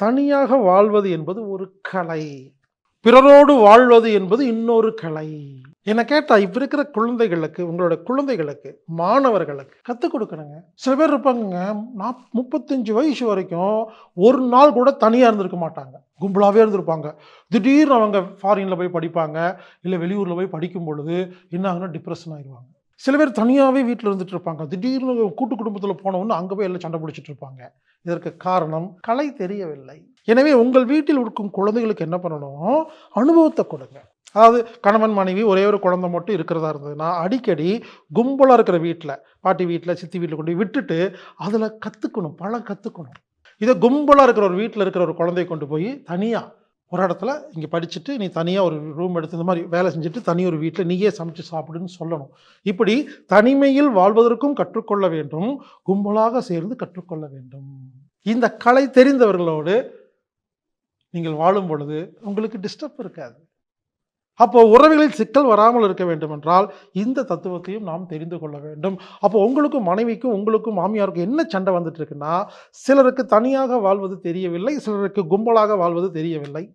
தனியாக வாழ்வது என்பது ஒரு கலை. பிறரோடு வாழ்வது என்பது இன்னொரு கலை. என்ன கேட்டா, இப்ப இருக்கிற குழந்தைகளுக்கு, உங்களோட குழந்தைகளுக்கு, மாணவர்களுக்கு கத்துக் குடுக்கணுங்க. சில பேர் இருப்பாங்கங்க, 35 வயசு வரைக்கும் ஒரு நாள் கூட தனியா இருந்திருக்க மாட்டாங்க. கும்பலாவே இருந்திருப்பாங்க. திடீர்னு அவங்க ஃபாரின்ல போய் படிப்பாங்க. இல்ல வெளியூர்ல போய் படிக்கும் பொழுது என்ன ஆகும்னா டிப்ரஷன் ஆயிருவாங்க. சில பேர் தனியாவே வீட்ல இருந்துட்டு இருப்பாங்க. திடீர்னு கூட்டு குடும்பத்துல போன உடனே அங்க போய் எல்லாம் சண்டை பிடிச்சிட்டு இருப்பாங்க. இதற்கு காரணம் கலை தெரியவில்லை. எனவே உங்கள் வீட்டில் இருக்கும் குழந்தைகளுக்கு என்ன பண்ணணும்? அனுபவத்த கொடுங்க. அதாவது கணவன், மனைவி ஒரே ஒரு குழந்தை மட்டும் இருக்கிறதா இருந்ததுன்னா, அடிக்கடி கும்பலா இருக்கிற வீட்ல, பாட்டி வீட்ல, சித்தி வீட்ல கொண்டு போய் விட்டுட்டு, அதுல கத்துக்கணும், கத்துக்கணும். இத கும்பலா இருக்கிற ஒரு வீட்ல இருக்கிற ஒரு குழந்தைய கொண்டு போய் தனியா ஒரு இடத்துல இங்க படிச்சுட்டு, நீ தனியா ஒரு ரூம் எடுத்து இந்த மாரி வேலை செஞ்சுட்டு, தனி ஒரு வீட்ல நீயே சமைச்சு சாப்பிடுன்னு சொல்லணும். இப்படி தனிமையில் வாழ்வதற்கும் கற்றுக்கொள்ள வேண்டும். கும்பலாக சேர்ந்து கற்றுக்கொள்ள வேண்டும். இந்த கலை தெரிந்தவர்களோடு நீங்கள் வாழும் பொழுது உங்களுக்கு டிஸ்டர்ப் இருக்காது. அப்போ உறவுகளில் சிக்கல் வராமல் இருக்க வேண்டும் என்றால், இந்த தத்துவத்தையும் நாம் தெரிந்து கொள்ள வேண்டும். அப்போ உங்களுக்கும் மனைவிக்கும், உங்களுக்கும் மாமியாருக்கும் என்ன சண்டை வந்துட்டு இருக்குன்னா, சிலருக்கு தனியாக வாழ்வது தெரியவில்லை, சிலருக்கு கும்பலாக வாழ்வது தெரியவில்லை.